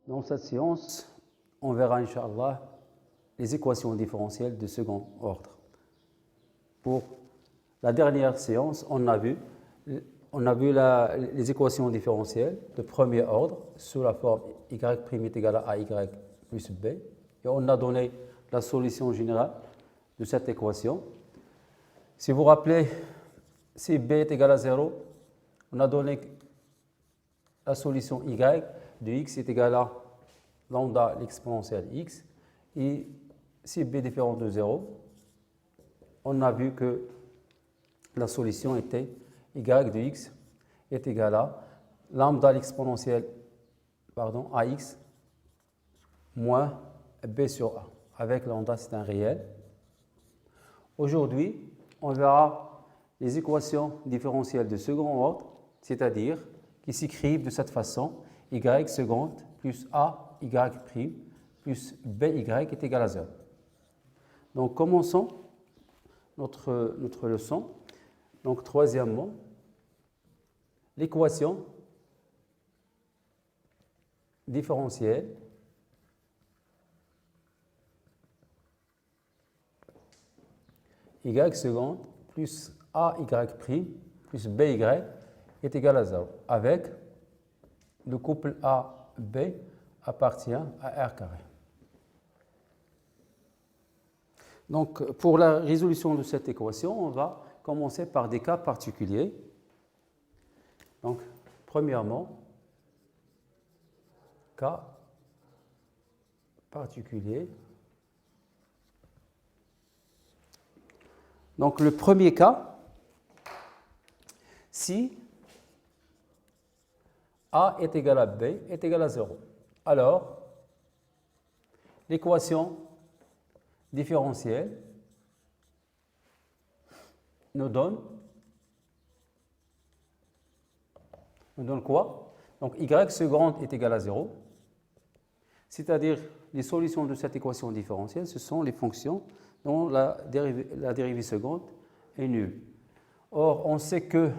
Dans cette séance, on verra, Inch'Allah, les équations différentielles de second ordre. Pour la dernière séance, on a vu les équations différentielles de premier ordre sous la forme y' est égal à ay plus b. Et on a donné la solution générale de cette équation. Si vous vous rappelez, si b est égal à 0, on a donné la solution y de x est égal à lambda l'exponentielle x. Et si b est différent de 0, on a vu que la solution était y de x est égal à lambda l'exponentielle ax moins b sur a. Avec lambda, c'est un réel. Aujourd'hui, on verra les équations différentielles de second ordre, c'est-à-dire qui s'écrivent de cette façon: y seconde plus a y prime plus by est égal à 0. Donc, commençons notre leçon. Donc, troisièmement, l'équation différentielle y seconde plus a y prime plus by est égal à 0, avec le couple A-B appartient à R carré. Donc, pour la résolution de cette équation, on va commencer par des cas particuliers. Donc, premièrement, cas particulier. Donc, le premier cas, si A est égal à B est égal à 0. Alors, l'équation différentielle nous donne quoi? Donc, y seconde est égal à 0. C'est-à-dire, les solutions de cette équation différentielle, ce sont les fonctions dont la dérivée seconde est nulle. Or, on sait que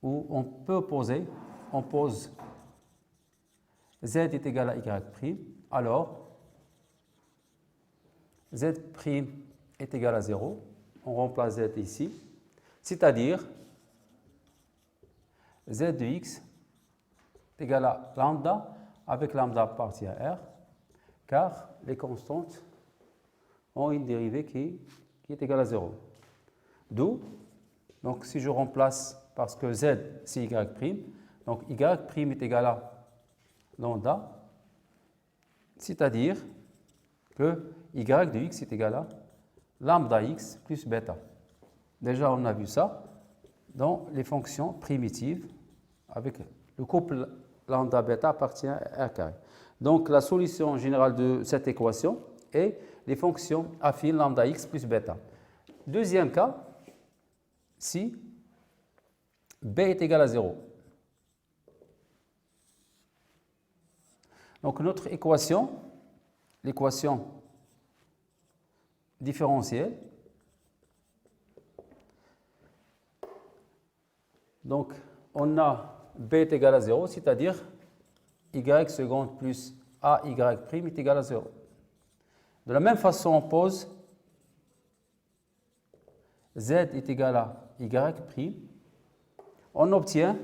où on peut poser, on pose z est égal à y', alors z' est égal à 0, on remplace z ici, c'est-à-dire z de x est égal à lambda, avec lambda appartient à R, car les constantes ont une dérivée qui est égale à 0. D'où, donc si je remplace, parce que z c'est y', donc y' est égal à lambda, c'est-à-dire que y de x est égal à lambda x plus bêta. Déjà, on a vu ça dans les fonctions primitives avec le couple lambda bêta appartient à R carré. Donc, la solution générale de cette équation est les fonctions affines lambda x plus bêta. Deuxième cas, si b est égal à 0. Donc, notre équation, l'équation différentielle, donc on a b est égal à 0, c'est-à-dire y seconde plus a y' est égal à 0. De la même façon, on pose z est égal à y', on obtient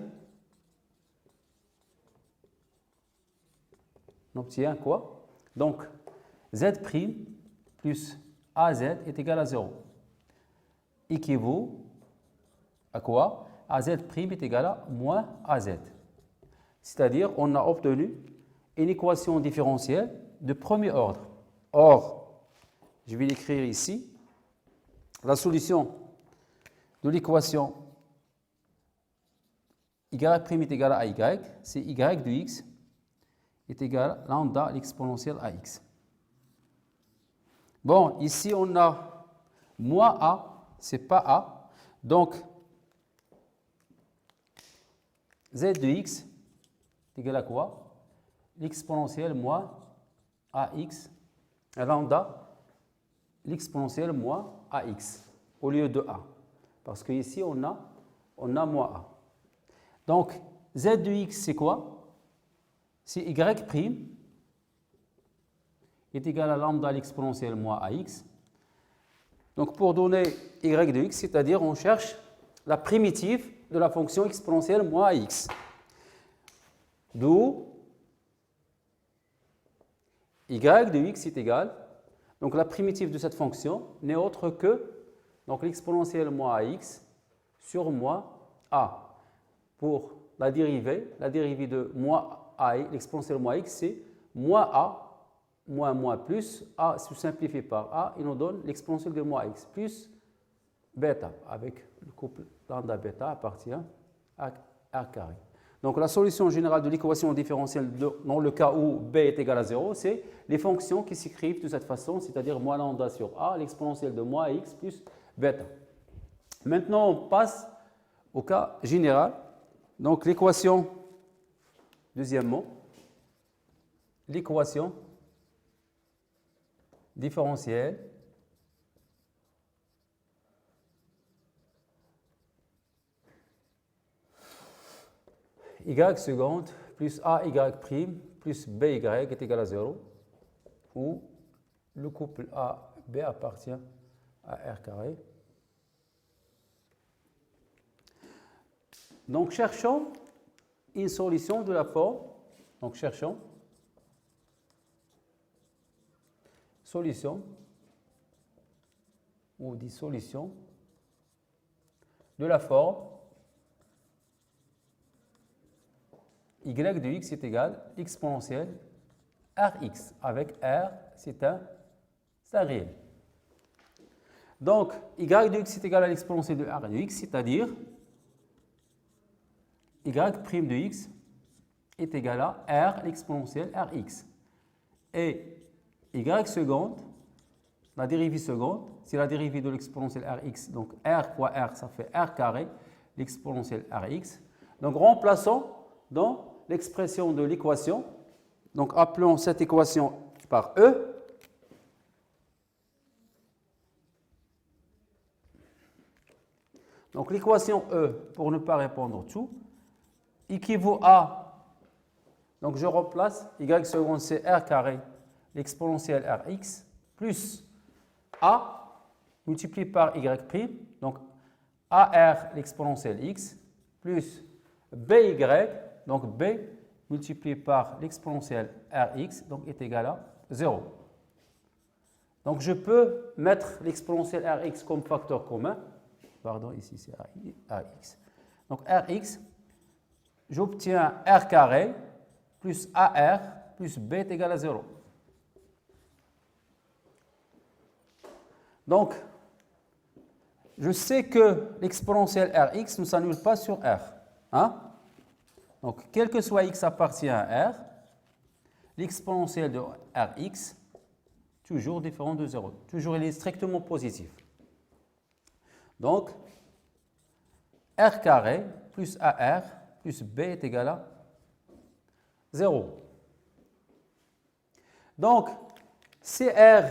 quoi? Donc, z' plus az est égal à 0. Équivaut à quoi? Az' est égal à moins az. C'est-à-dire, on a obtenu une équation différentielle de premier ordre. Or, je vais l'écrire ici, la solution de l'équation y' est égal à y, c'est y de x est égal à lambda l'exponentielle ax. Bon, ici on a moins a, c'est pas a, donc z de x est égal à quoi? L'exponentielle moins ax, lambda l'exponentielle moins ax au lieu de a. Parce qu'ici on a moins a. Donc z de x, c'est quoi? C'est y' est égal à lambda à l'exponentielle moins ax. Donc pour donner y de x, c'est-à-dire on cherche la primitive de la fonction exponentielle moins ax. D'où y de x est égal, donc la primitive de cette fonction n'est autre que l'exponentielle moins ax sur moins a. Pour la dérivée de moins a, l'exponentielle moins x, c'est moins a moins plus a simplifié par a, il nous donne l'exponentielle de moins x plus bêta, avec le couple lambda bêta appartient à r carré. Donc la solution générale de l'équation différentielle dans le cas où b est égal à 0, c'est les fonctions qui s'écrivent de cette façon, c'est-à-dire moins lambda sur a, l'exponentielle de moins x plus bêta. Maintenant, on passe au cas général. Donc l'équation, deuxièmement, l'équation différentielle y seconde plus a y prime plus b y est égal à 0, où le couple a b appartient à r carré. Donc cherchons une solution de la forme, donc cherchons solution ou dissolution de la forme y de x est égal à exponentielle rx, avec r, c'est un réel. Donc, y de x est égal à l'exponentielle de r de x, c'est-à-dire y' de x est égal à r l'exponentielle rx. Et y seconde, la dérivée seconde, c'est la dérivée de l'exponentielle rx. Donc r fois r, ça fait r carré, l'exponentielle rx. Donc remplaçons dans l'expression de l'équation. Donc appelons cette équation par E. Donc l'équation E, pour ne pas répondre tout, équivaut à, donc je remplace, y seconde c'est r carré, l'exponentielle rx, plus a multiplié par y prime, donc ar l'exponentielle x, plus by, donc b multiplié par l'exponentielle rx, donc est égal à 0. Donc je peux mettre l'exponentielle rx comme facteur commun, pardon, ici c'est rx. Donc rx, j'obtiens r carré plus ar plus b est égal à 0. Donc, je sais que l'exponentielle rx ne s'annule pas sur r. Hein? Donc, quel que soit x appartient à r, l'exponentielle de rx, toujours différent de 0. Toujours, il est strictement positif. Donc, r carré plus ar plus b est égal à 0. Donc, si r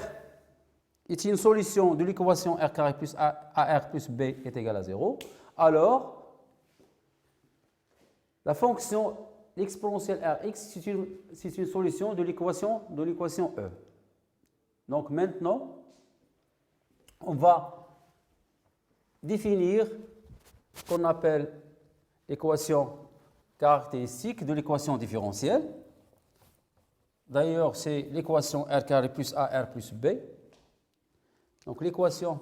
est une solution de l'équation r carré plus ar plus b est égal à 0, alors la fonction exponentielle rx, c'est une solution de l'équation E. Donc maintenant, on va définir ce qu'on appelle l'équation caractéristique de l'équation différentielle. D'ailleurs, c'est l'équation r carré plus ar plus b. Donc l'équation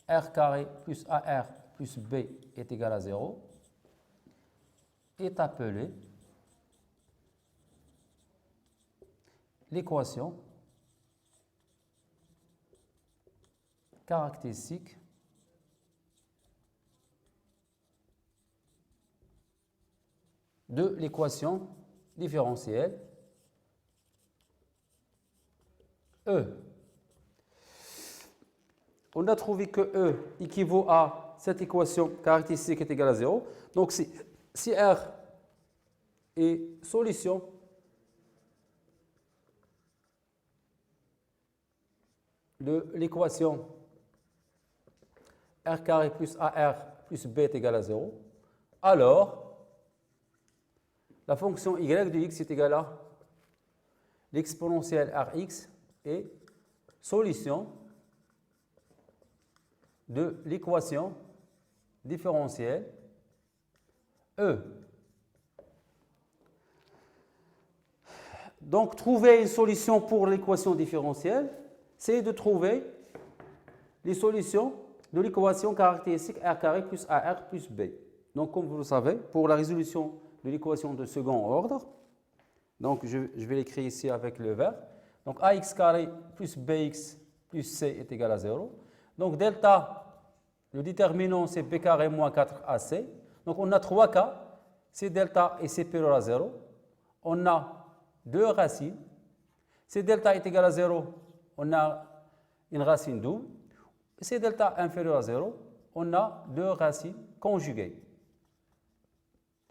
r carré plus ar plus b est égal à 0 est appelée l'équation caractéristique de l'équation différentielle E. On a trouvé que E équivaut à cette équation caractéristique est égale à 0. Donc si R est solution de l'équation r carré plus ar plus b est égal à 0, alors la fonction y de x est égale à l'exponentielle rx et solution de l'équation différentielle E. Donc, trouver une solution pour l'équation différentielle, c'est de trouver les solutions de l'équation caractéristique r carré plus ar plus b. Donc, comme vous le savez, pour la résolution de l'équation de second ordre, donc je vais l'écrire ici avec le vert. Donc, ax carré plus bx plus c est égal à 0. Donc, delta, le déterminant, c'est b carré moins 4ac. Donc, on a trois cas. C'est delta et c'est supérieur à 0. On a deux racines. Si delta est égal à 0, on a une racine double. Si delta inférieur à 0, on a deux racines conjuguées.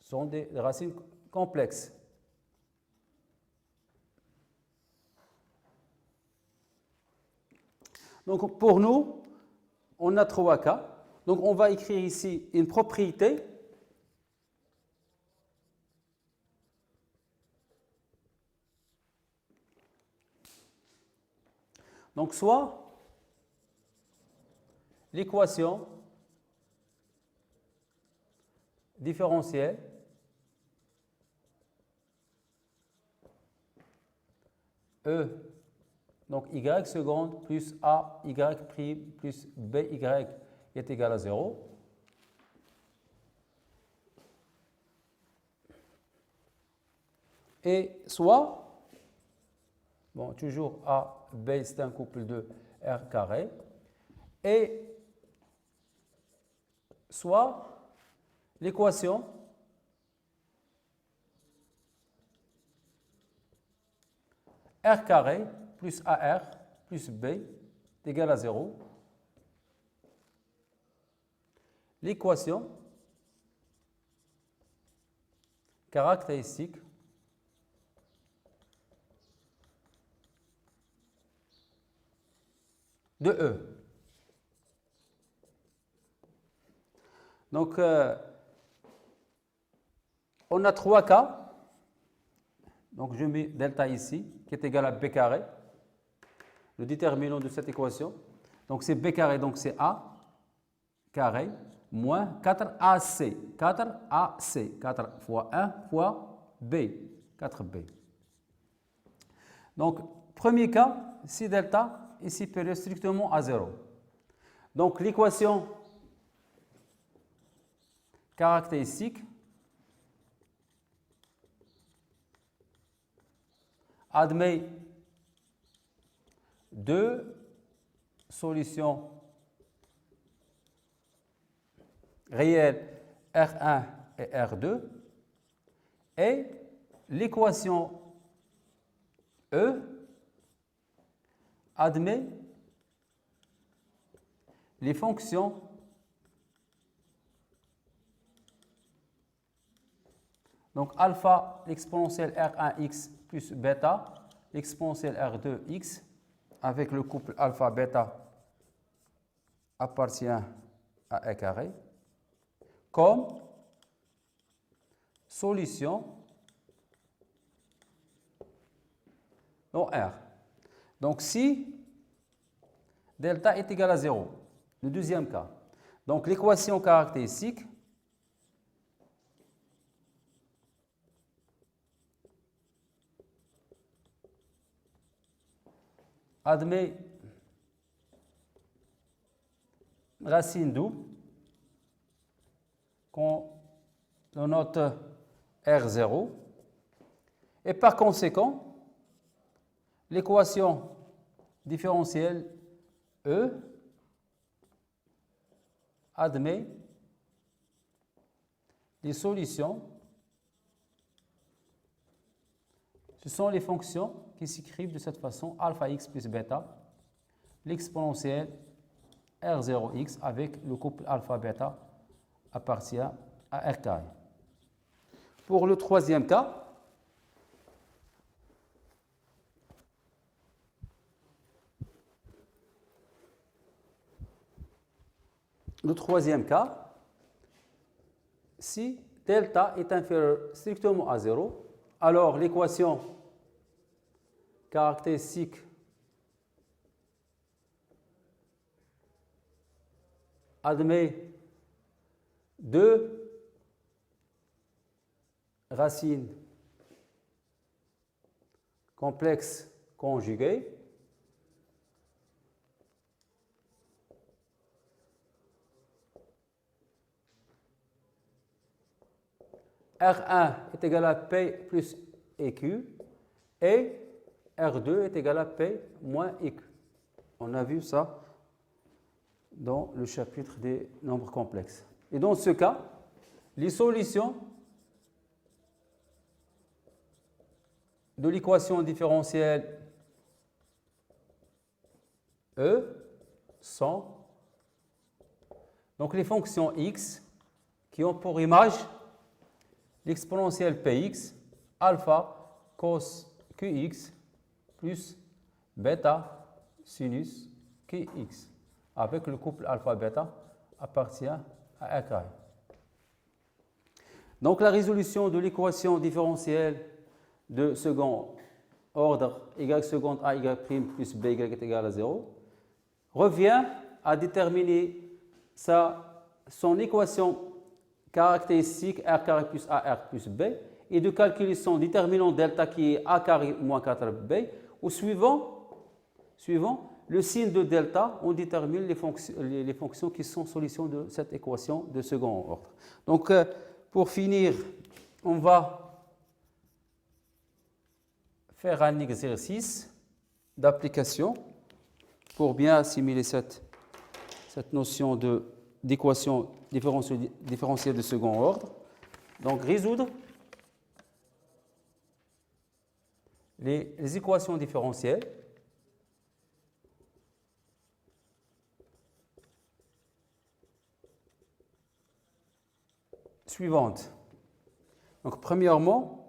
Ce sont des racines complexes. Donc pour nous, on a trois cas. Donc on va écrire ici une propriété. Donc soit l'équation différentielle E, donc y seconde plus a y prime plus b y est égal à 0. Et soit, bon, toujours a, b c'est un couple de r carré, et soit l'équation r carré plus ar plus b est égal à 0. L'équation caractéristique de E. Donc, on a trois cas. Donc, je mets delta ici, qui est égal à b carré, le déterminant de cette équation. Donc, c'est b carré, donc c'est a carré, moins 4ac. 4ac, 4 fois 1 fois b, 4b. Donc, premier cas, si delta est supérieur strictement à 0. Donc, l'équation caractéristique admet deux solutions réelles R1 et R2 et l'équation E admet les fonctions donc alpha l'exponentielle R1x plus bêta l'exponentielle R2x avec le couple alpha bêta appartient à R carré comme solution dans R. Donc si delta est égal à 0, le deuxième cas, donc l'équation caractéristique admet racine double qu'on note R0 et par conséquent l'équation différentielle E admet les solutions. Ce sont les fonctions qui s'écrivent de cette façon, alpha x plus bêta, l'exponentielle R0x avec le couple alpha bêta appartient à R carré. Pour le troisième cas, le troisième cas, si delta est inférieur strictement à 0, alors l'équation caractéristique admet deux racines complexes conjuguées R1 est égal à P plus EQ et R2 est égal à P moins EQ. On a vu ça dans le chapitre des nombres complexes. Et dans ce cas, les solutions de l'équation différentielle E sont donc les fonctions x qui ont pour image l'exponentielle px alpha cos qx plus bêta sinus qx avec le couple alpha-bêta appartient à R carré. Donc la résolution de l'équation différentielle de second ordre y seconde a y' plus b y est égal à 0 revient à déterminer son équation caractéristique R carré plus AR plus B et de calculer son déterminant delta qui est A carré moins 4B ou suivant le signe de delta, on détermine les fonctions qui sont solutions de cette équation de second ordre. Donc, pour finir, on va faire un exercice d'application pour bien assimiler cette notion d'équation différentielle de second ordre. Donc, résoudre les équations différentielles suivantes. Donc, premièrement,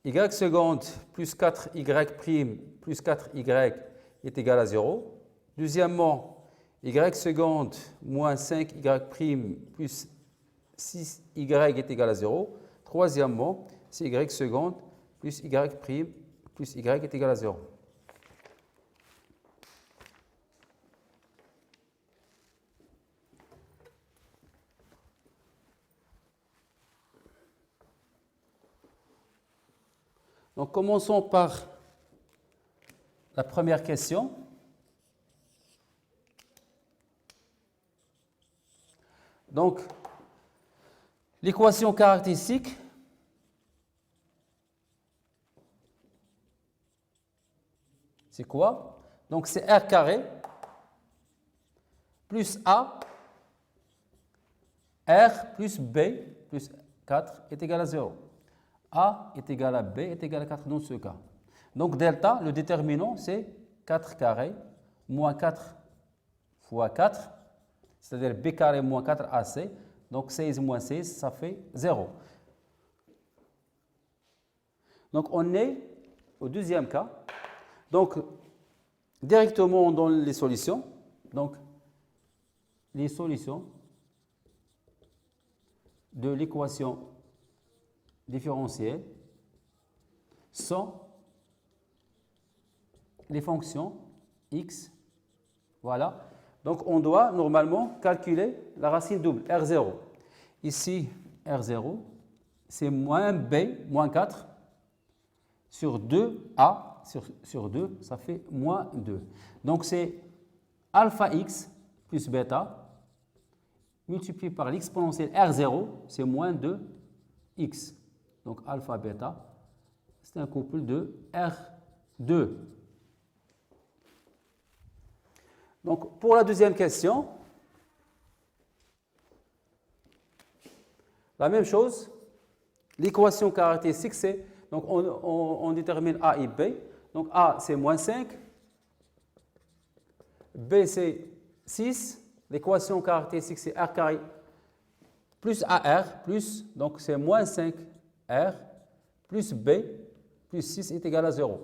y seconde plus 4y' plus 4y est égal à 0. Deuxièmement, y seconde moins 5y' plus 6y est égal à 0. Troisièmement, c'est y seconde plus y' plus y est égal à 0. Donc, commençons par la première question. Donc, l'équation caractéristique c'est quoi? Donc, c'est R carré plus A, R plus B plus 4 est égal à 0. A est égal à B est égal à 4 dans ce cas. Donc, delta, le déterminant, c'est 4 carré moins 4 fois 4, c'est-à-dire B carré moins 4AC. Donc, 16 moins 16, ça fait 0. Donc, on est au deuxième cas. Donc, directement, on donne les solutions. Donc, les solutions de l'équation différentielle sont les fonctions x. Voilà. Donc, on doit normalement calculer la racine double, R0. Ici, R0, c'est moins B, moins 4, sur 2A, sur 2, ça fait moins 2. Donc, c'est alpha x plus bêta, multiplié par l'exponentielle R0, c'est moins 2x. Donc, alpha, bêta, c'est un couple de R2. Donc, pour la deuxième question, la même chose. L'équation caractéristique, c'est, donc on détermine A et B. Donc, A, c'est moins 5. B, c'est 6. L'équation caractéristique, c'est R carré plus AR, plus, donc c'est moins 5R, plus B, plus 6 est égal à 0.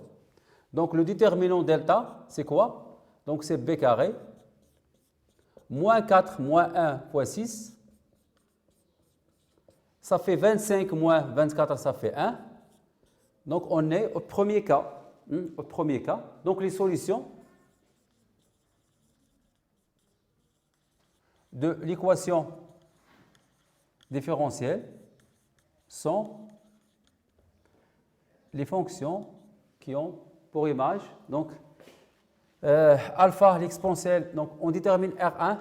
Donc, le déterminant delta, c'est quoi? Donc, c'est B carré moins 4 moins 1 fois 6, ça fait 25 moins 24, ça fait 1. Donc, on est au premier cas. Au premier cas. Donc, les solutions de l'équation différentielle sont les fonctions qui ont pour image, donc, alpha, l'exponentielle, donc on détermine R1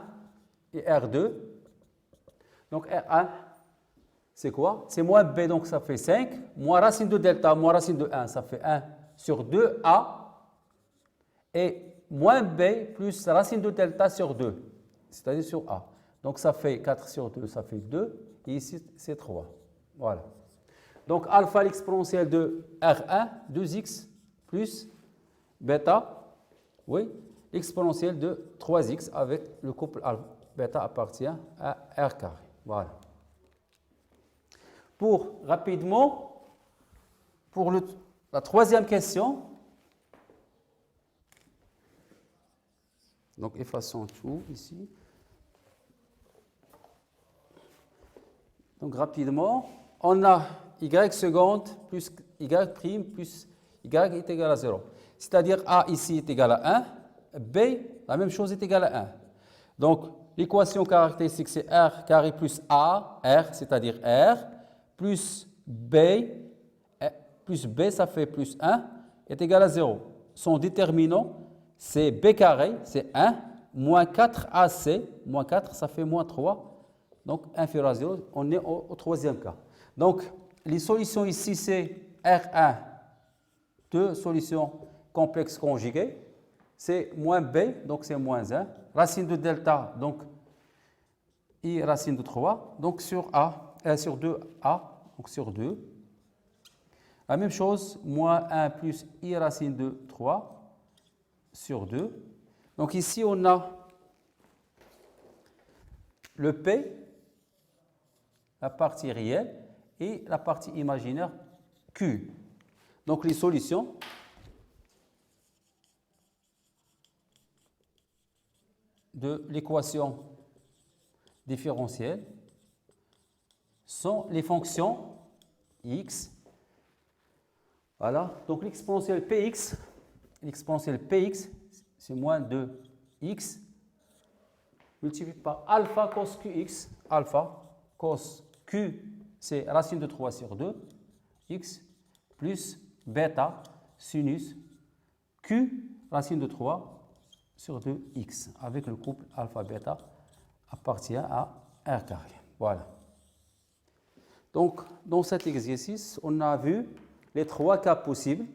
et R2. Donc, R1, c'est quoi? C'est moins B, donc ça fait 5, moins racine de delta, moins racine de 1, ça fait 1 sur 2A, et moins B plus racine de delta sur 2, c'est-à-dire sur A. Donc, ça fait 4 sur 2, ça fait 2, et ici, c'est 3. Voilà. Donc, alpha, l'exponentielle de R1, 2x, plus bêta, oui, l'exponentielle de 3x avec le couple alpha, bêta appartient à R carré. Voilà. Rapidement, pour la troisième question, donc effaçons tout ici. Donc rapidement, on a y seconde plus y prime plus y est égal à 0. C'est-à-dire A ici est égal à 1, B, la même chose est égal à 1. Donc l'équation caractéristique c'est R carré plus A, R, c'est-à-dire R, plus B, ça fait plus 1, est égal à 0. Son déterminant, c'est B carré, c'est 1, moins 4AC, moins 4, ça fait moins 3, donc inférieur à 0, on est au troisième cas. Donc, les solutions ici, c'est R1, deux solutions complexes conjuguées, c'est moins B, donc c'est moins 1, racine de delta, donc I racine de 3, donc sur A, sur 2A, donc sur 2. La même chose, moins 1 plus I racine de 3 sur 2. Donc ici, on a le P, la partie réelle, et la partie imaginaire Q. Donc les solutions de l'équation différentielle sont les fonctions x. Voilà, donc l'exponentielle px, c'est moins 2x multiplié par alpha cos qx, alpha cos q, c'est racine de 3 sur 2, x, plus bêta sinus q, racine de 3 sur 2x, avec le couple alpha-bêta appartient à R carré. Voilà. Donc, dans cet exercice, on a vu les trois cas possibles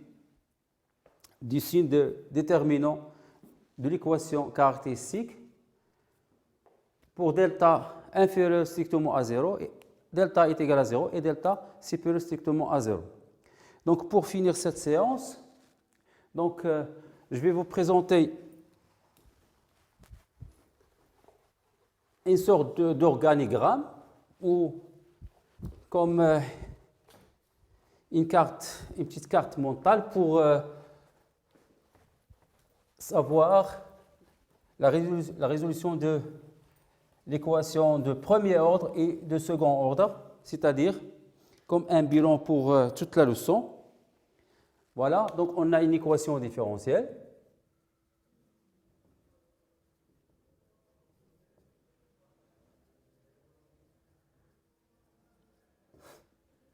du signe de déterminant de l'équation caractéristique pour delta inférieur strictement à 0, et delta est égal à 0 et delta supérieur strictement à 0. Donc, pour finir cette séance, donc, je vais vous présenter une sorte d'organigramme ou comme une petite carte mentale pour savoir la résolution de l'équation de premier ordre et de second ordre, c'est-à-dire comme un bilan pour toute la leçon. Voilà, donc on a une équation différentielle.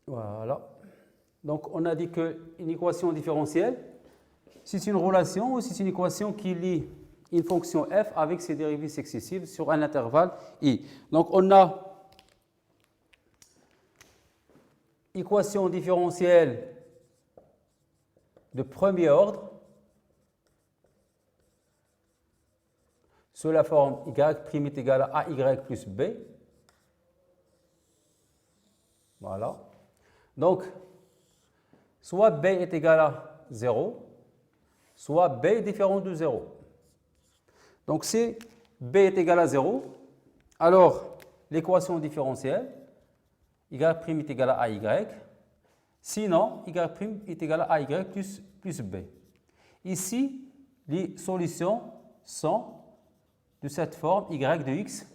Voilà. Donc, on a dit qu'une équation différentielle, c'est une relation ou c'est une équation qui lie une fonction f avec ses dérivées successives sur un intervalle i. Donc, on a équation différentielle de premier ordre sous la forme y' est égal à ay plus b. Voilà. Donc, soit b est égal à 0, soit b est différent de 0. Donc, si b est égal à 0, alors l'équation différentielle, y' est égal à ay. Sinon, y' est égal à ay plus b. Ici, les solutions sont de cette forme y de x,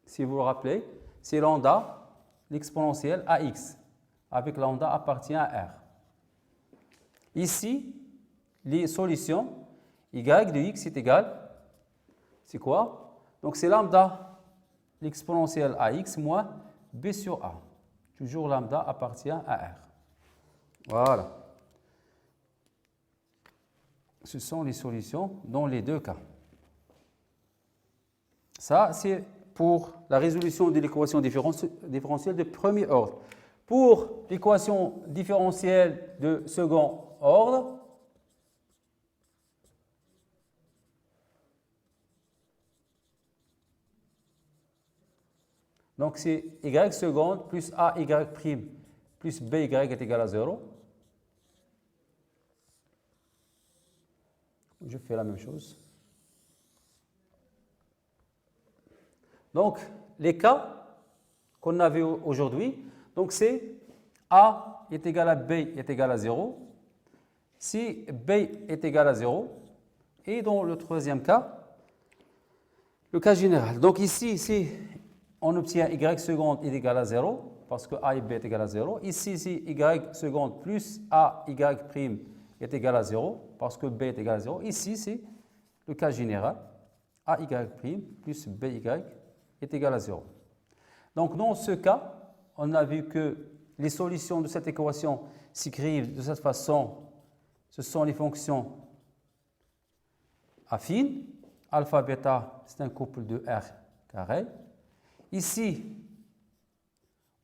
si vous vous rappelez, c'est lambda, l'exponentielle ax, avec lambda appartient à R. Ici, les solutions, y de x est égal, c'est quoi? Donc c'est lambda, l'exponentielle ax moins b sur a. Toujours lambda appartient à R. Voilà. Ce sont les solutions dans les deux cas. Ça, c'est pour la résolution de l'équation différentielle de premier ordre. Pour l'équation différentielle de second ordre, donc c'est y seconde plus ay prime plus by est égal à 0. Je fais la même chose. Donc, les cas qu'on a vus aujourd'hui, donc c'est A est égal à B est égal à 0, si B est égal à 0, et dans le troisième cas, le cas général. Donc ici, si on obtient y seconde est égal à 0, parce que A et B est égal à 0, ici, si y seconde plus ay prime est égal à 0, parce que B est égal à 0, ici, c'est le cas général, ay prime plus by est égal à 0. Donc, dans ce cas, on a vu que les solutions de cette équation s'écrivent de cette façon. Ce sont les fonctions affines. Alpha, bêta, c'est un couple de R carré. Ici,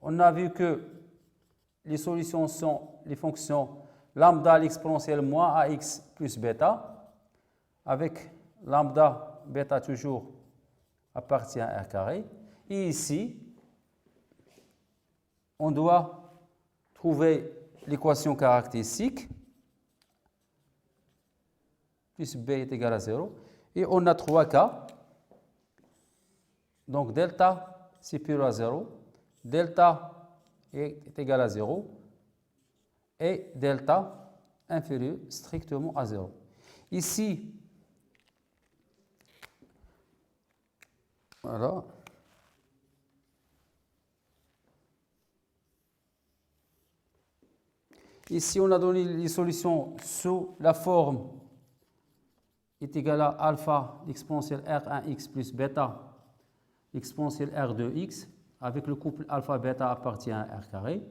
on a vu que les solutions sont les fonctions lambda, l'exponentielle moins ax plus bêta, avec lambda, bêta toujours appartient à R carré. Et ici, on doit trouver l'équation caractéristique, plus b est égal à 0. Et on a trois cas. Donc delta supérieur à 0, delta est égal à 0 et delta inférieur strictement à 0. Ici, voilà. Ici, on a donné les solutions sous la forme est égal à alpha, l'exponentielle R1x plus bêta, l'exponentielle R2x, avec le couple alpha-bêta appartient à R carré.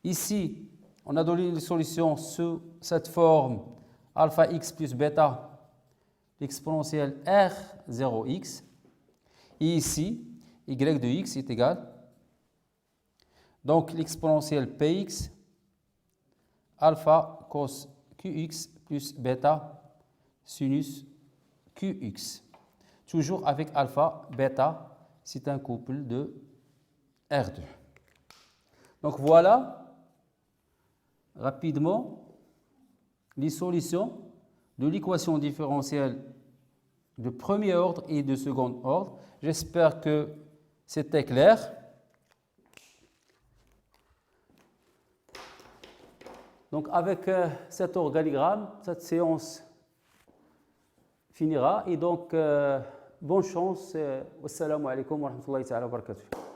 Ici, on a donné les solutions sous cette forme alpha x plus bêta, l'exponentielle R0x. Et ici, y de x est égal. Donc, l'exponentielle px, alpha cos qx plus bêta sinus qx. Toujours avec alpha, bêta, c'est un couple de R2. Donc, voilà rapidement les solutions de l'équation différentielle de premier ordre et de second ordre. J'espère que c'était clair. Donc avec cet organigramme, cette séance finira. Et donc, bonne chance. Wassalamu alaikum wa rahmatullahi wa barakatuh.